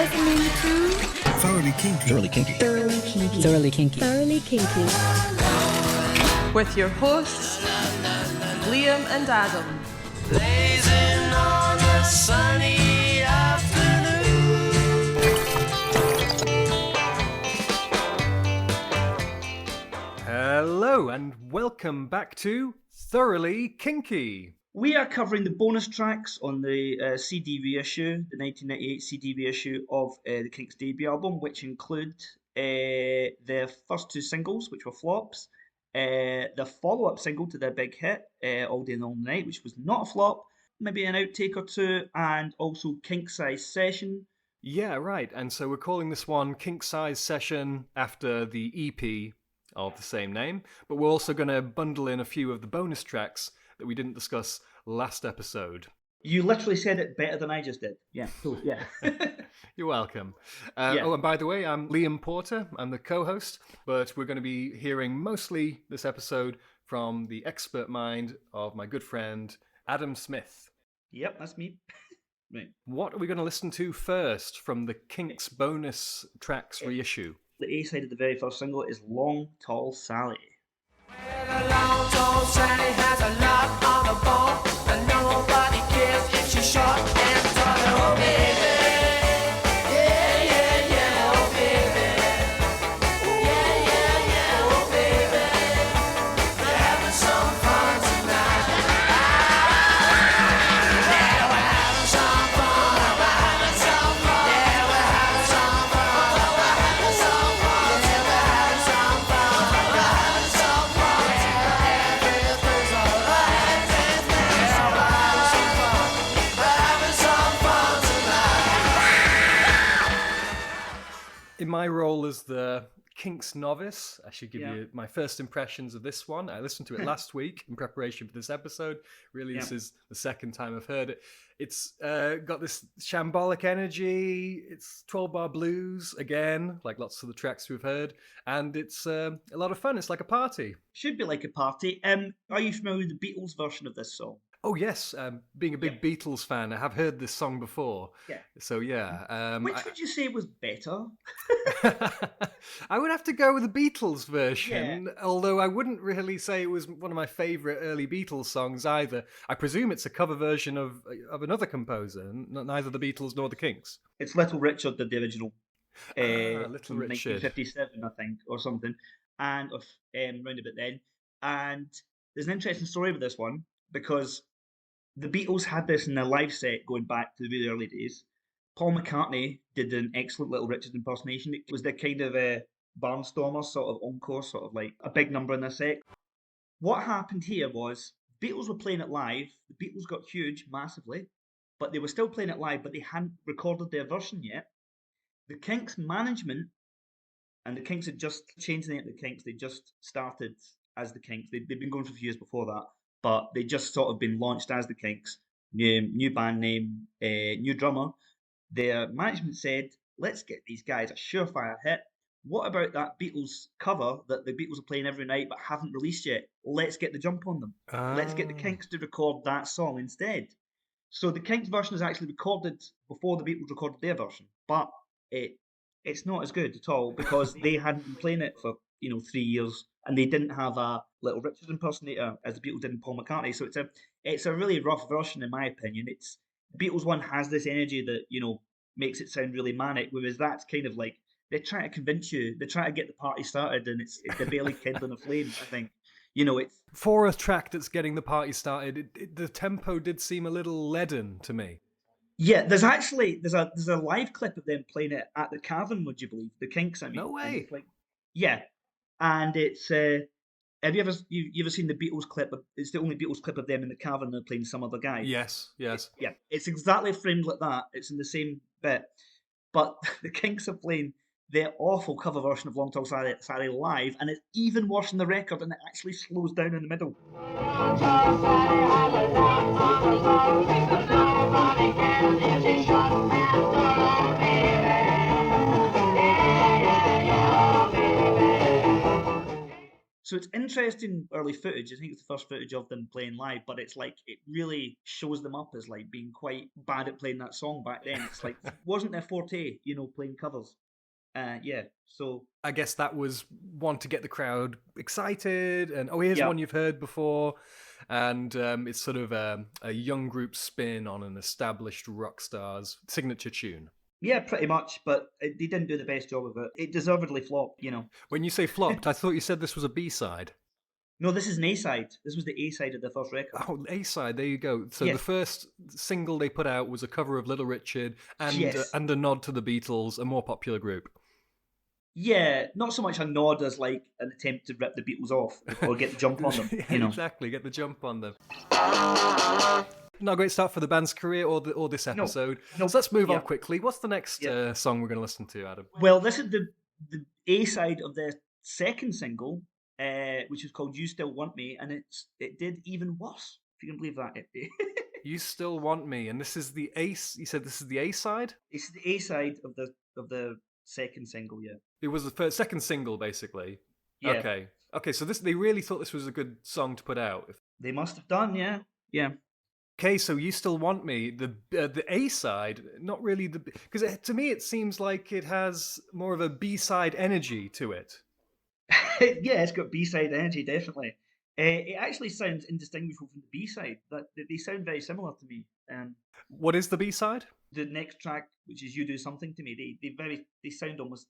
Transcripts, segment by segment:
listening to Thoroughly Kinky. Thoroughly Kinky. Thoroughly Kinky. Thoroughly Kinky. Thoroughly Kinky. With your hosts, Liam and Adam. Blazing on a sunny afternoon. Hello and welcome back to Thoroughly Kinky. We are covering the bonus tracks on the CD reissue, the 1998 CD reissue of the Kinks' debut album, which include their first two singles, which were flops, the follow-up single to their big hit, All Day and All Night, which was not a flop, maybe an outtake or two, and also Kinksize Session. Yeah, right. And so we're calling this one Kinksize Session after the EP of the same name, but we're also going to bundle in a few of the bonus tracks that we didn't discuss last episode. You literally said it better than I just did. Yeah, cool. Yeah. You're welcome. Yeah. Oh, and by the way, I'm Liam Porter. I'm the co-host, but we're going to be hearing mostly this episode from the expert mind of my good friend, Adam Smith. Yep, that's me. Right. What are we going to listen to first from the Kinks bonus tracks reissue? The A side of the very first single is Long Tall Sally. A long tall Sally has a lot on the ball, and nobody cares if she's short and tall. Oh baby, yeah, yeah, yeah, oh baby, yeah, yeah, yeah, oh baby, we're having some fun tonight. Yeah, we're having some fun, we're having some fun. Yeah, we're having some fun, we're having some fun. Yeah, we're having some fun, we're having some fun. In my role as the Kinks novice, I should give Yeah. you my first impressions of this one. I listened to it last week in preparation for this episode. Really, this is the second time I've heard it. It's got this shambolic energy. It's 12-bar blues, again, like lots of the tracks we've heard. And it's a lot of fun. It's like a party. Should be like a party. Are you familiar with the Beatles version of this song? Oh, yes. Being a big Beatles fan, I have heard this song before. Yeah. So, yeah. Which would you say was better? I would have to go with the Beatles version, although I wouldn't really say it was one of my favourite early Beatles songs either. I presume it's a cover version of another composer, neither the Beatles nor the Kinks. It's Little Richard did the original. Little from Richard. 1957, I think, or something, and round about then. And there's an interesting story with this one because the Beatles had this in their live set going back to the really early days. Paul McCartney did an excellent Little Richard impersonation. It was the kind of barnstormer sort of encore, sort of like a big number in their set. What happened here was Beatles were playing it live. The Beatles got huge, massively, but they were still playing it live, but they hadn't recorded their version yet. The Kinks management, and the Kinks had just changed the name of the Kinks. They just started as the Kinks. They'd been going for a few years before that, but they just sort of been launched as the Kinks. New band name, new drummer. Their management said, let's get these guys a surefire hit. What about that Beatles cover that the Beatles are playing every night but haven't released yet? Let's get the jump on them. Let's get the Kinks to record that song instead. So the Kinks version is actually recorded before the Beatles recorded their version, but it's not as good at all because they hadn't been playing it for 3 years and they didn't have a Little Richard impersonator as the Beatles did in Paul McCartney. So it's a really rough version in my opinion. The Beatles one has this energy that makes it sound really manic, whereas that's kind of like they're trying to convince you, they're trying to get the party started, and they're barely kindling a flame. I think it's for a track that's getting the party started. The tempo did seem a little leaden to me. Yeah, there's a live clip of them playing it at the Cavern. Would you believe the Kinks? I mean, No way. Yeah, and it's. Have you ever seen the Beatles clip? It's the only Beatles clip of them in the Cavern. They're playing some other guy. Yes. Yeah, it's exactly framed like that. It's in the same bit, but the Kinks are playing their awful cover version of Long Tall Sally live, and it's even worse than the record, and it actually slows down in the middle. So it's interesting early footage. I think it's the first footage of them playing live, but it's like it really shows them up as like being quite bad at playing that song back then. It's like wasn't their forte, playing covers. So I guess that was one to get the crowd excited, and here's one you've heard before, and it's sort of a young group spin on an established rock star's signature tune. Yeah, pretty much, but they didn't do the best job of it. It deservedly flopped, When you say flopped, I thought you said this was a B-side. No, this is an A-side. This was the A-side of the first record. Oh, A-side, there you go. So the first single they put out was a cover of Little Richard and a nod to the Beatles, a more popular group. Yeah, not so much a nod as like an attempt to rip the Beatles off or get the jump on them. Exactly, get the jump on them. Not a great start for the band's career or this episode. No. So let's move on quickly. What's the next song we're going to listen to, Adam? Well, this is the A-side of their second single, which is called "You Still Want Me," and it did even worse. If you can believe that. You Still Want Me, and this is the A. You said this is the A-side? It's the A-side of the second single. Yeah. It was the second single, basically. Yeah. Okay. So they really thought this was a good song to put out. They must have done. Yeah. Okay, so You Still Want Me, the A-side, not really because to me it seems like it has more of a B-side energy to it. Yeah, it's got B-side energy, definitely. It actually sounds indistinguishable from the B-side. They sound very similar to me. What is the B-side? The next track, which is "You Do Something to Me," they sound almost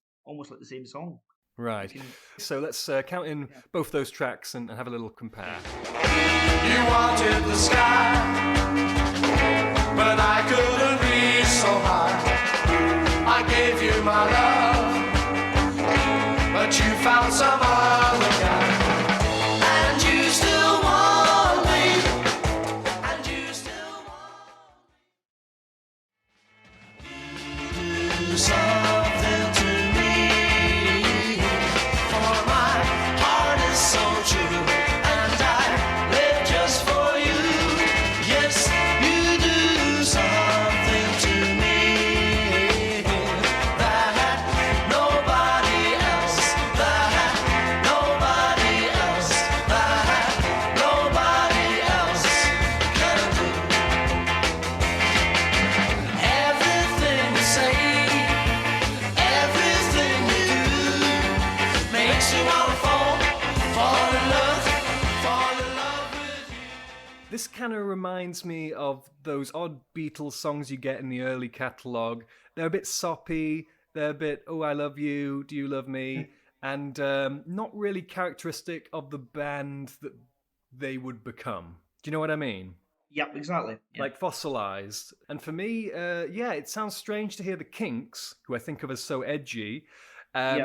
like the same song. Right. So let's count in both those tracks and have a little compare. You wanted the sky, but I couldn't reach so high. I gave you my love, but you found some other guy. And you still want me, and you still want me. Do something to me, for my heart is so true, and I live just for you. Yes, you do something to me that nobody else can do. Everything you say, everything you do makes you want to fall in love with you. This kind of reminds me of those odd Beatles songs you get in the early catalogue. They're a bit soppy, they're a bit, oh, I love you, do you love me? And not really characteristic of the band that they would become. Do you know what I mean? Yep, exactly. Yeah. Like fossilized. And for me, it sounds strange to hear the Kinks, who I think of as so edgy,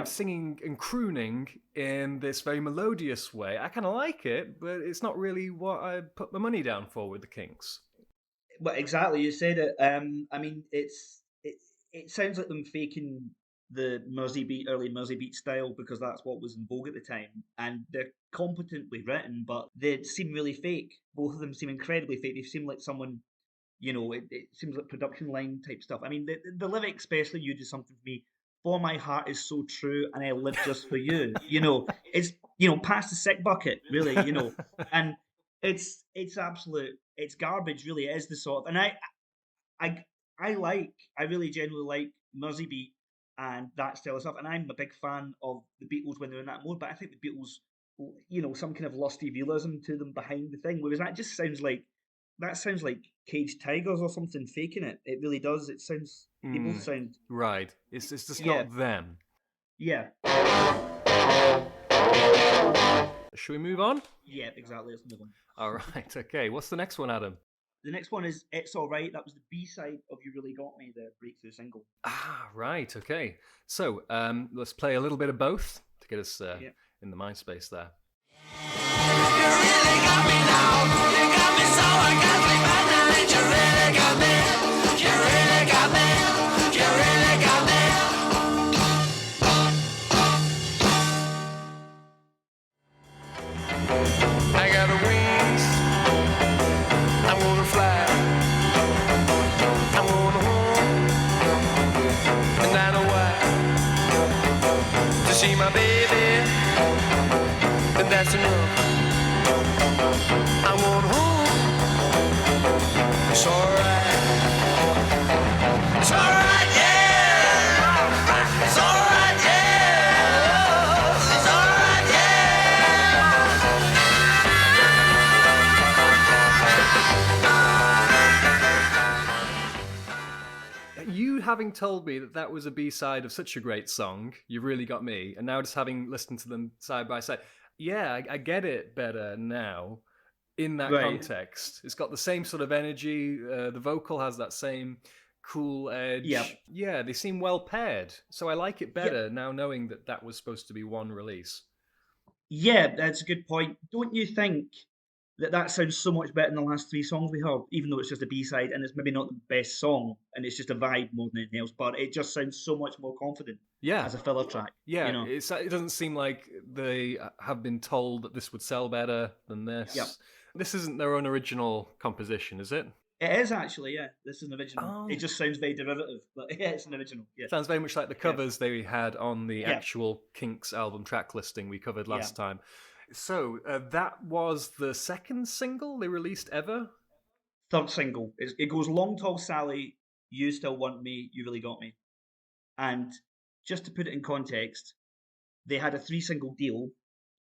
singing and crooning in this very melodious way. I kind of like it, but it's not really what I put my money down for with the Kinks. Well, exactly. You said it. I mean, it sounds like them faking the early Mersey beat style because that's what was in vogue at the time, and they're competently written, but they seem really fake. Both of them seem incredibly fake. They seem like someone, it seems like production line type stuff. I mean, the lyric, especially "You Do Something for Me," for my heart is so true, and I live just for you. It's past the sick bucket, really. And it's garbage, really. It is the sort of, and I really genuinely like Mersey beat and that style of stuff, and I'm a big fan of the Beatles when they're in that mode. But I think the Beatles, some kind of lusty realism to them behind the thing, whereas that just sounds like Caged Tigers or something faking it. It really does. It sounds. They both sound right. It's just not them. Yeah. Should we move on? Yeah, exactly. Let's move on. All right. Okay. What's the next one, Adam? The next one is "It's Alright." That was the B-side of "You Really Got Me," the breakthrough single. Ah, right. Okay. So let's play a little bit of both to get us in the mind space there. You really got me now. You got me so I can't sleep at night. You really got me. You really got me. You really got me. I got wings. I wanna fly. I wanna home. And I know why. To see my baby. and that's enough. I want home. It's alright. It's alright, yeah. It's alright, yeah. It's alright, yeah. You having told me that that was a B-side of such a great song, You Really Got Me, and now just having listened to them side by side, yeah, I get it better now in that Right. context. It's got the same sort of energy. The vocal has that same cool edge. Yep. Yeah, they seem well paired. So I like it better now knowing that that was supposed to be one release. Yeah, that's a good point. Don't you think that sounds so much better than the last three songs we heard, even though it's just a B-side and it's maybe not the best song and it's just a vibe more than anything else, but it just sounds so much more confident Yeah. as a filler track. Yeah, you know? it doesn't seem like they have been told that this would sell better than this. Yep. This isn't their own original composition, is it? It is actually, yeah. This is an original. Oh. It just sounds very derivative, but yeah, it's an original. Yeah. Sounds very much like the covers they had on the Yeah. actual Kinks album track listing we covered last time. So that was the second single they released ever? Third single. It goes Long Tall Sally, You Still Want Me, You Really Got Me. And just to put it in context, they had a 3-single deal.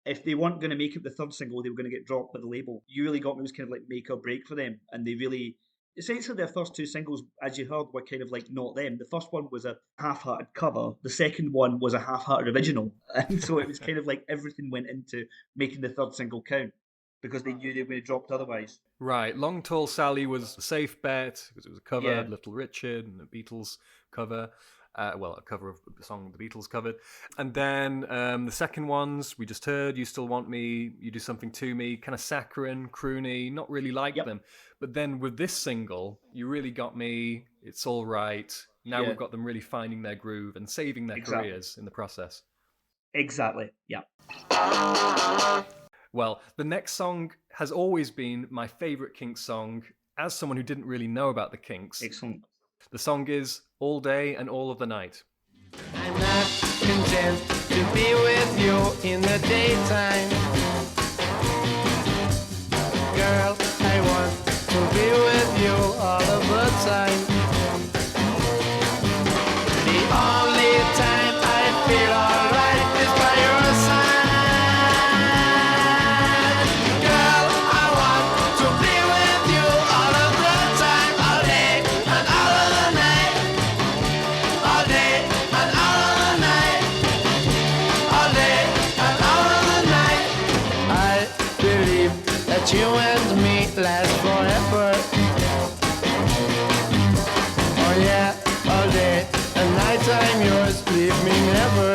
If they weren't going to make it the third single, they were going to get dropped by the label. You Really Got Me was kind of like make or break for them. And they really, essentially their first 2 singles, as you heard, were kind of like not them. The first one was a half-hearted cover. The second one was a half-hearted original. And so it was kind of like everything went into making the third single count because they knew they would have dropped otherwise. Right. Long Tall Sally was a safe bet because it was a cover Yeah. of Little Richard and the Beatles cover. A cover of the song the Beatles covered. And then the second ones we just heard, You Still Want Me, You Do Something To Me, kind of saccharine, croony, not really like them. But then with this single, You Really Got Me, It's All Right. Now we've got them really finding their groove and saving their careers in the process. Exactly, yeah. Well, the next song has always been my favourite Kinks song as someone who didn't really know about the Kinks. Excellent. The song is All Day and All of the Night. I'm not content to be with you in the daytime. Girl, I want to be with you all of the time. The only time I feel alright is by your side. Girl, I want to be with you all of the time, all day and all of the night. All day and all of the night. All day and all of the night. I believe that you and me last forever. Oh yeah, all day and night I'm yours, leave me never.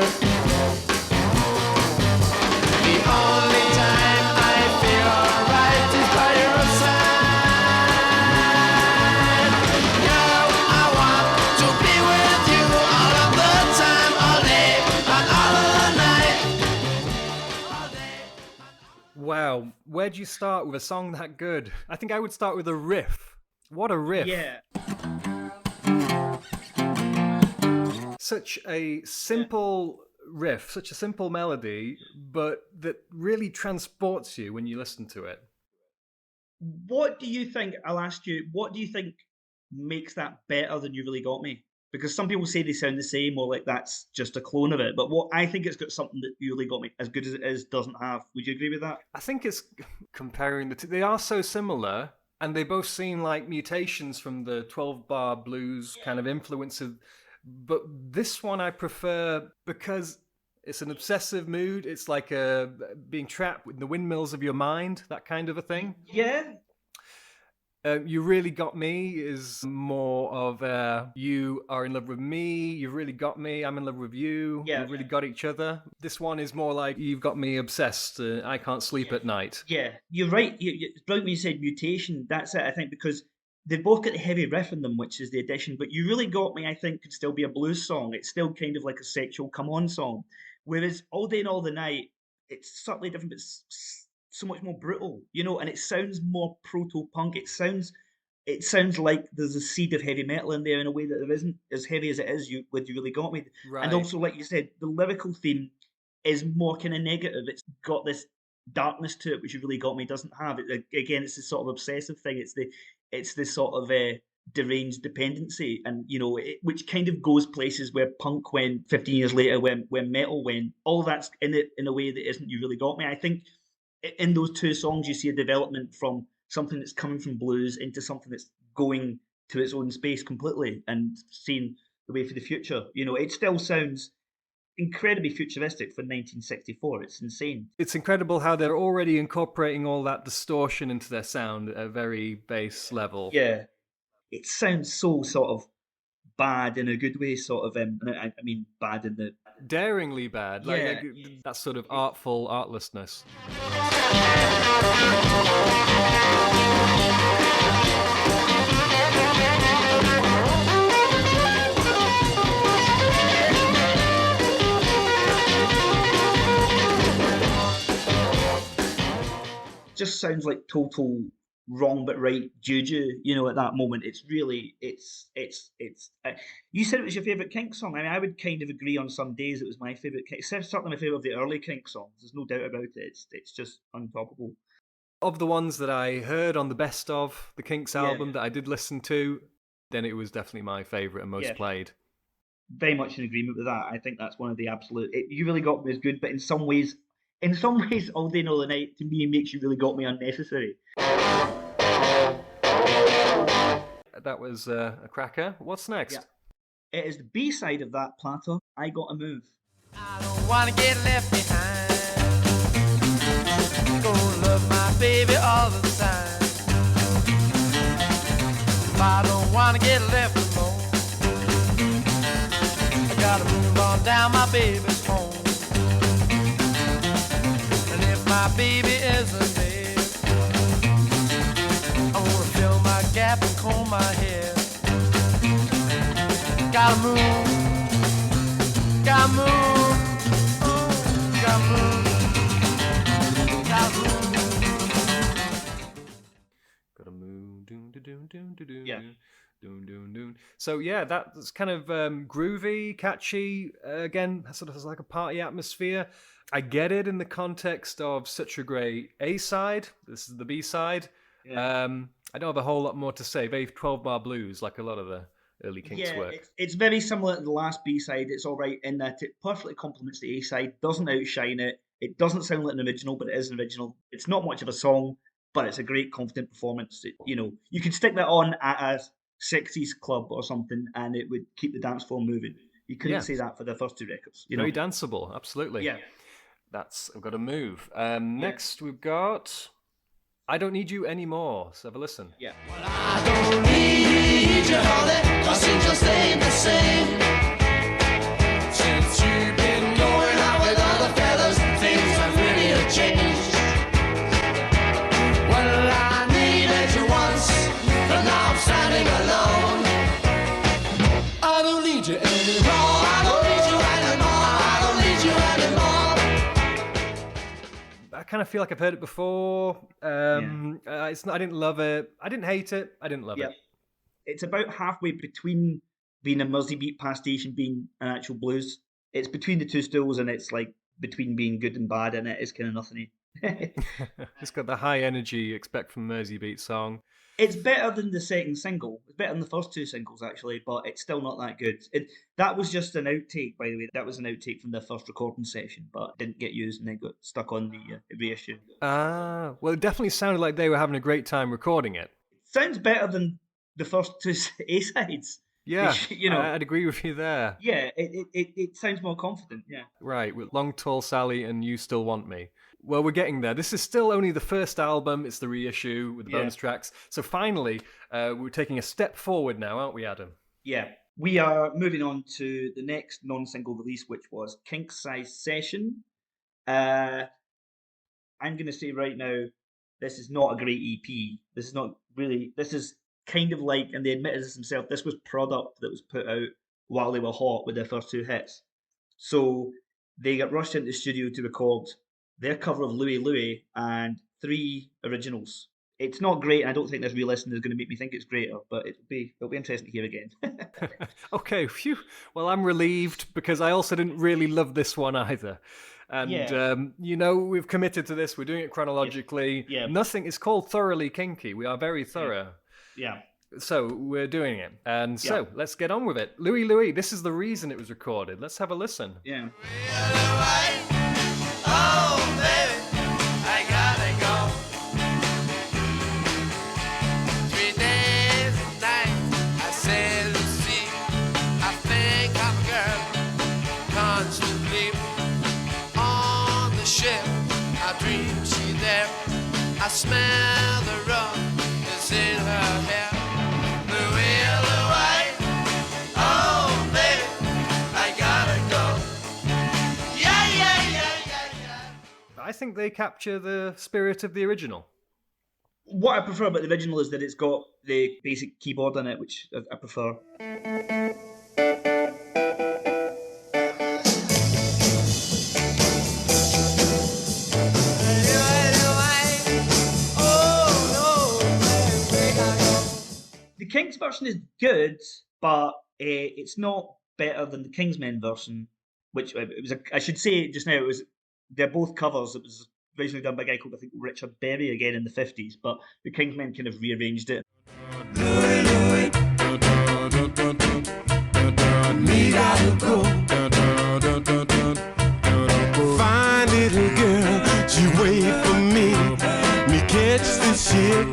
The only time I feel alright is by your side. Girl, I want to be with you all of the time, all day and all of the night. All day. Wow, where'd you start with a song that good? I think I would start with a riff. What a riff. Yeah. Such a simple riff, such a simple melody, but that really transports you when you listen to it. What do you think, I'll ask you, what do you think makes that better than You Really Got Me? Because some people say they sound the same or like that's just a clone of it. But what I think it's got something that You Really Got Me, as good as it is, doesn't have. Would you agree with that? I think it's comparing the two. They are so similar, and they both seem like mutations from the 12-bar blues kind of influences. But this one I prefer because it's an obsessive mood. It's like being trapped in the windmills of your mind, that kind of a thing. Yeah. You Really Got Me is more of you are in love with me, you've really got me, I'm in love with you, Yeah. we've really got each other. This one is more like you've got me obsessed, I can't sleep at night. Yeah, you're right. It's brilliant when you said mutation. That's it, I think, because they've both got the heavy riff in them, which is the addition. But You Really Got Me, I think, could still be a blues song. It's still kind of like a sexual come-on song. Whereas All Day and All the Night, it's subtly different, but so much more brutal, you know, and it sounds more proto-punk. It sounds like there's a seed of heavy metal in there in a way that there isn't as heavy as it is with You Really Got Me. Right. And also, like you said, the lyrical theme is more kind of negative. It's got this darkness to it, which really got me. It doesn't have it again. It's this sort of obsessive thing. It's this sort of deranged dependency, and which kind of goes places where punk went 15 years later, when metal went. All that's in it in a way that isn't "You Really Got Me." I think in those two songs you see a development from something that's coming from blues into something that's going to its own space completely and seeing the way for the future. It still sounds incredibly futuristic for 1964. It's insane. It's incredible how they're already incorporating all that distortion into their sound at a very base level. Yeah, it sounds so sort of bad in a good way, sort of. And I mean bad in the daringly bad, like that sort of artful artlessness. Just sounds like total wrong but right juju, at that moment. It's really, it's you said it was your favourite Kinks song. I mean, I would kind of agree. On some days it was my favourite Kinks. It's certainly my favourite of the early Kinks songs. There's no doubt about it. It's just untoppable. Of the ones that I heard on the best of the Kinks album that I did listen to, then it was definitely my favourite and most played. Very much in agreement with that. I think that's one of the absolute... You Really Got Me is good, but in some ways, All Day and All the Night, to me, makes You Really Got Me unnecessary. That was a cracker. What's next? Yeah. It is the B-side of that platter, I Gotta Move. I don't wanna get left behind. Gonna love my baby all the time. I don't wanna get left alone. I gotta move on down, my baby's home. And if my baby isn't there, I wanna fill my gap and comb my hair. Gotta move, gotta move, gotta move, gotta move. Gotta move, doon, doon, doon, doon, doon, Yeah. doon, doon, doon. So yeah, that's kind of groovy, catchy. Again, sort of has like a party atmosphere. I get it in the context of such a great A-side. This is the B-side. Yeah. I don't have a whole lot more to say. Very 12-bar blues, like a lot of the early Kinks work. It's very similar to the last B-side. It's all right in that it perfectly complements the A-side, doesn't outshine it. It doesn't sound like an original, but it is an original. It's not much of a song, but it's a great, confident performance. You could stick that on at a 60s club or something, and it would keep the dance floor moving. You couldn't say that for the first two records. Very danceable, absolutely. Yeah. I've got to move. Next, we've got I Don't Need You Anymore. Let's have a listen. Yeah. Well, I don't need you, honey, 'cause things just ain't the same. Since you've been going out with other fellas, things have really changed. Well, I needed you once, but now I'm standing alone. I don't need you anymore. I don't need you anymore. I don't need you anymore. I kind of feel like I've heard it before. It's not, I didn't love it. I didn't hate it. I didn't love it. It's about halfway between being a Mersey beat pastiche and being an actual blues. It's between the two stools, and it's like between being good and bad, and it is kind of nothing. It's got the high energy you expect from a Mersey beat song. It's better than the second single. It's better than the first two singles, actually, but it's still not that good. That was just an outtake, by the way. That was an outtake from their first recording session, but didn't get used and then got stuck on the reissue. Well, it definitely sounded like they were having a great time recording it. Sounds better than the first two A-sides. Yeah, which, I'd agree with you there. Yeah, it sounds more confident, yeah. Right, with Long Tall Sally and You Still Want Me. Well, we're getting there. This is still only the first album. It's the reissue with the bonus tracks. So finally, we're taking a step forward now, aren't we, Adam? Yeah. We are moving on to the next non-single release, which was Kinksize Session. I'm going to say right now, this is not a great EP. This is not really... This is kind of like, and they admitted this themselves, this was product that was put out while they were hot with their first two hits. So they got rushed into the studio to record their cover of Louie Louie and 3 originals. It's not great, and I don't think this re-listen is going to make me think it's greater, but it'll be interesting to hear again. Okay, phew. Well, I'm relieved because I also didn't really love this one either. And, Yeah. we've committed to this. We're doing it chronologically. Yeah. Nothing is called Thoroughly Kinky. We are very thorough. Yeah. So we're doing it. And Yeah. so let's get on with it. Louie Louie, this is the reason it was recorded. Let's have a listen. Yeah. Oh, baby, I gotta go. 3 days and nights, I sail the sea. I think I'm a girl, constantly on the ship. I dream she's there. I smell the rum that's in her hair. Louie Louie, oh, baby, I gotta go. Yeah, yeah, yeah, yeah, yeah. I think they capture the spirit of the original. What I prefer about the original is that it's got the basic keyboard in it, which I prefer. The Kinks version is good, but it's not better than the Kingsmen version, which I should say just now, they're both covers. It was originally done by a guy called, I think, Richard Berry again in the 50s, but the Kingsmen kind of rearranged it. Fine little girl, she wait for me. Me catch the ship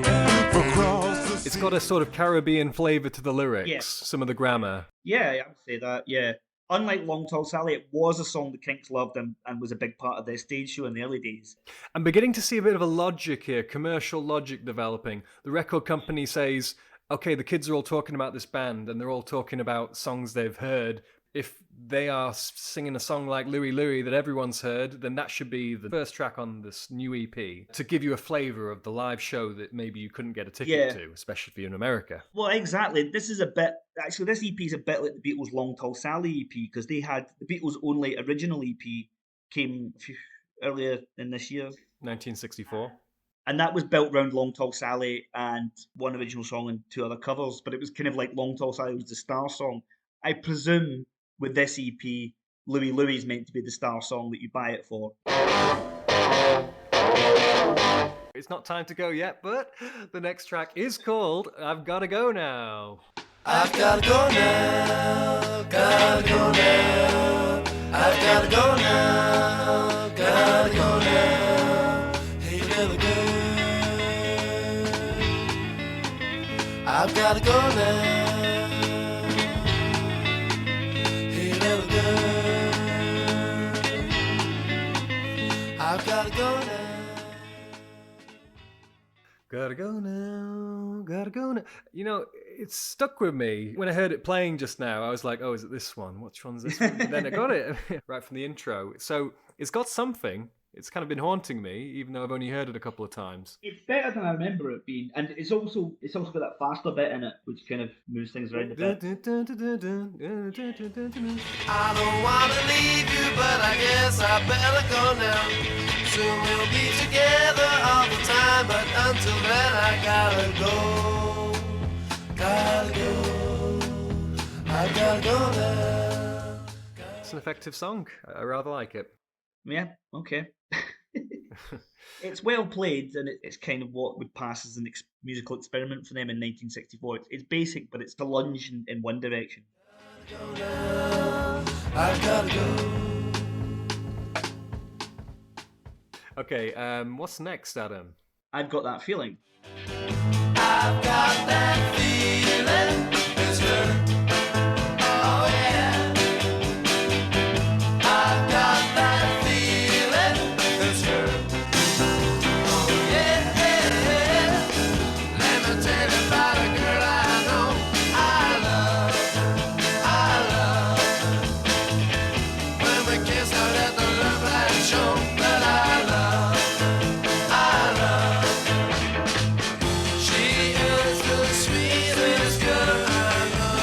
across the It's got a sort of Caribbean flavour to the lyrics, Yeah. some of the grammar. Yeah, I would say that, yeah. Unlike Long Tall Sally, it was a song the Kinks loved and was a big part of their stage show in the early days. I'm beginning to see a bit of a logic here, commercial logic developing. The record company says, okay, the kids are all talking about this band and they're all talking about songs they've heard. If they are singing a song like Louie Louie that everyone's heard, then that should be the first track on this new EP to give you a flavour of the live show that maybe you couldn't get a ticket to, especially if you're in America. Well, exactly. This is a bit... Actually, this EP is a bit like the Beatles' Long Tall Sally EP, because they had... The Beatles' only original EP came earlier in this year. 1964. And that was built around Long Tall Sally and one original song and 2 other covers, but it was kind of like Long Tall Sally was the star song. I presume with this EP, Louie Louie is meant to be the star song that you buy it for. It's not time to go yet, but the next track is called I've Gotta Go Now. I've gotta go now, gotta go now. I've gotta go now, gotta go now. Hey, little girl, I've gotta go now. Hey, little girl, I've gotta go now. Gotta go now, gotta go now. You know, it stuck with me. When I heard it playing just now, I was like, oh, is it this one? Which one's this one? Then I got it right from the intro. So it's got something. It's kind of been haunting me, even though I've only heard it a couple of times. It's better than I remember it being, and it's also got that faster bit in it, which kind of moves things around a bit. I don't wanna leave you, but I guess I better go now. Soon we'll be together all the time, but until then I gotta go. Gotta go. I gotta go now. It's an effective song. I rather like it. Yeah, okay. It's well played, and it's kind of what would pass as an musical experiment for them in 1964. It's basic, but it's the lunge in one direction. I gotta go. Okay, what's next, Adam? I've got that feeling. I've got that feeling. It's her. Oh yeah. I've got that feeling. It's her. Oh yeah. Let me tell you about a girl I know. I love. When we kiss out at the love light show. That I love. She is the sweetest girl I know.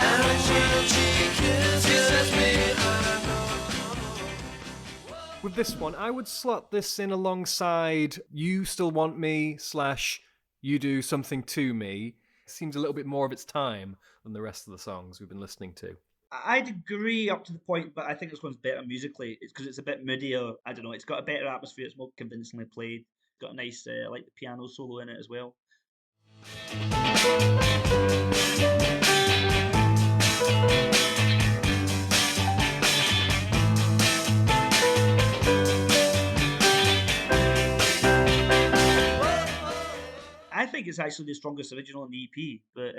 And when she kisses me, I know. With this one, I would slot this in alongside You Still Want Me / You Do Something To Me. It seems a little bit more of its time than the rest of the songs we've been listening to. I'd agree up to the point, but I think this one's better musically. It's because it's a bit moodier. I don't know. It's got a better atmosphere. It's more convincingly played. Got a nice, I like the piano solo in it as well. I think it's actually the strongest original in the EP, but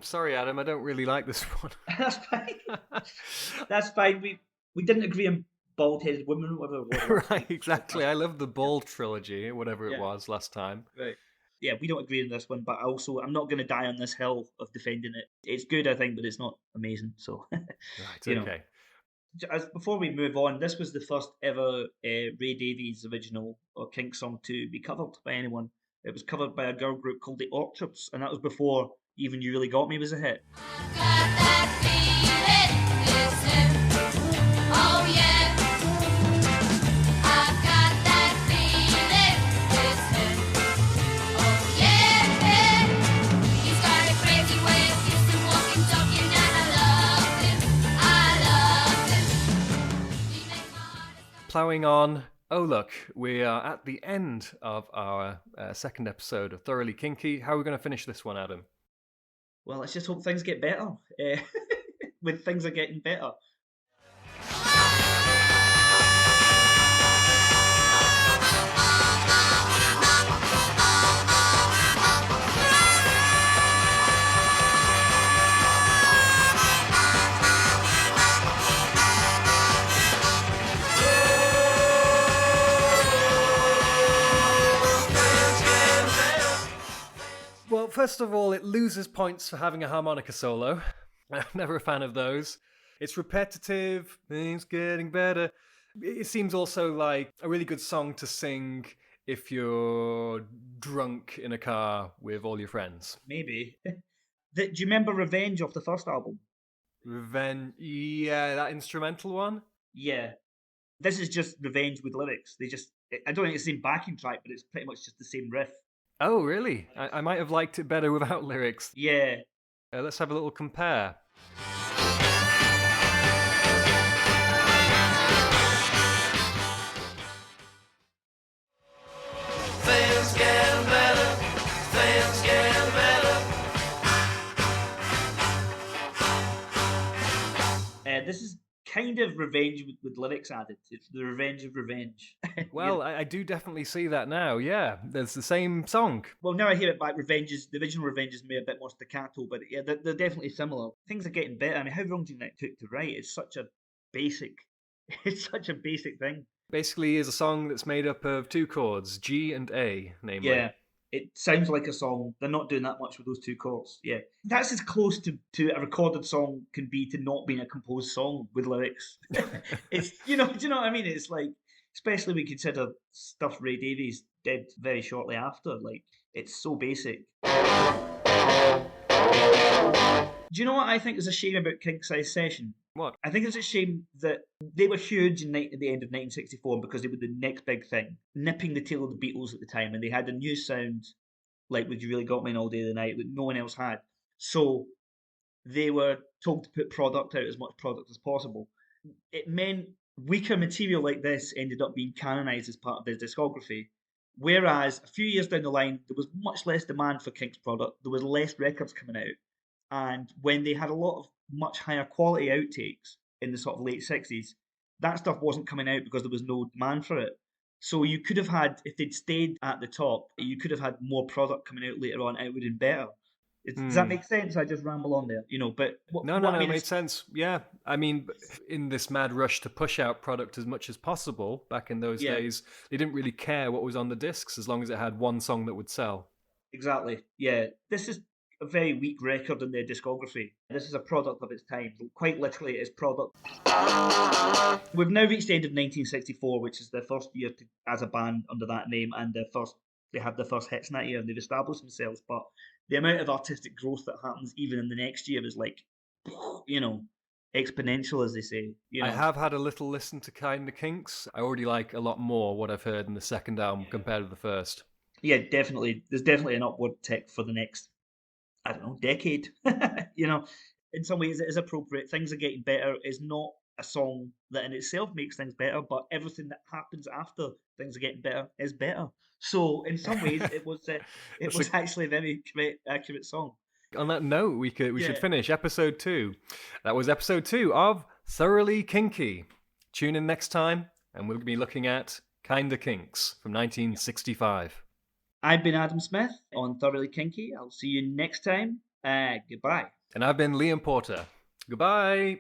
Sorry, Adam, I don't really like this one. that's fine. That's fine. We didn't agree on bald-headed women, whatever it was. Right, exactly. I love the Ball trilogy, whatever it Yeah. was last time. Right. Yeah, we don't agree on this one, but also I'm not going to die on this hill of defending it. It's good, I think, but it's not amazing. So, Right, you know. okay. Before we move on, this was the first ever Ray Davies original or Kinks song to be covered by anyone. It was covered by a girl group called the Orchards, and that was before Even You Really Got Me was a hit. Ploughing on. Oh, look, we are at the end of our second episode of Thoroughly Kinky. How are we going to finish this one, Adam? Well, let's just hope things get better. When things are getting better. Well, first of all, it loses points for having a harmonica solo. I'm never a fan of those. It's repetitive, things getting better. It seems also like a really good song to sing if you're drunk in a car with all your friends. Maybe. Do you remember Revenge off the first album? Revenge, yeah, that instrumental one? Yeah. This is just Revenge with lyrics. I don't think it's the same backing track, but it's pretty much just the same riff. Oh, really? I might have liked it better without lyrics. Yeah. Let's have a little compare. Things getting better. Things getting better. This is kind of Revenge with lyrics added. It's the Revenge of Revenge. Well, I do definitely see that now, yeah. There's the same song. Well, now I hear it back, the original Revenge is maybe a bit more staccato, but yeah, they're definitely similar. Things are getting better. I mean, how long do you think it took to write? It's such a basic thing. Basically is a song that's made up of two chords, G and A, namely. Yeah, it sounds like a song. They're not doing that much with those two chords. Yeah, that's as close to a recorded song can be to not being a composed song with lyrics. It's do you know what I mean? It's like, especially when you consider stuff Ray Davies did very shortly after. Like, it's so basic. Do you know what I think is a shame about Kinksize Session? What? I think it's a shame that they were huge at the end of 1964 because they were the next big thing, nipping the tail of the Beatles at the time, and they had a new sound, like Would You Really Got Me All Day of the Night, that no one else had. So they were told to put product out, as much product as possible. It meant weaker material like this ended up being canonized as part of their discography. Whereas a few years down the line, there was much less demand for Kinks product, there was less records coming out. And when they had a lot of much higher quality outtakes in the sort of late 60s, that stuff wasn't coming out because there was no demand for it. So you could have had, if they'd stayed at the top, you could have had more product coming out later on. It would have been better. Does that make sense? I just ramble on there, But No, it makes sense. Yeah, I mean, in this mad rush to push out product as much as possible back in those days, they didn't really care what was on the discs as long as it had one song that would sell. Exactly. Yeah, this is a very weak record in their discography. This is a product of its time. Quite literally, it is product. We've now reached the end of 1964, which is their first year as a band under that name, and they had their first hits in that year, and they've established themselves. But the amount of artistic growth that happens even in the next year is like, exponential, as they say. I have had a little listen to Kinda Kinks. I already like a lot more what I've heard in the second album compared to the first. Yeah, definitely. There's definitely an upward tick for the next, I don't know, decade. in some ways it is appropriate. Things Are Getting Better is not a song that in itself makes things better, but everything that happens after Things Are Getting Better is better. So in some ways, it was actually a very accurate song. On that note, we should Yeah. finish episode 2. That was episode 2 of Thoroughly Kinky. Tune in next time, and we'll be looking at Kinda Kinks from 1965. I've been Adam Smith on Thoroughly Kinky. I'll see you next time. Goodbye. And I've been Liam Porter. Goodbye.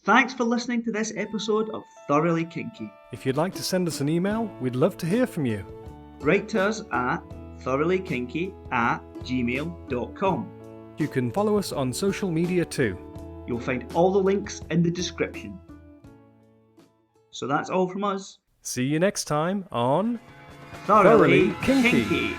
Thanks for listening to this episode of Thoroughly Kinky. If you'd like to send us an email, we'd love to hear from you. Write to us at thoroughlykinky@gmail.com. You can follow us on social media too. You'll find all the links in the description. So that's all from us. See you next time on Thoroughly Kinky. Kinky.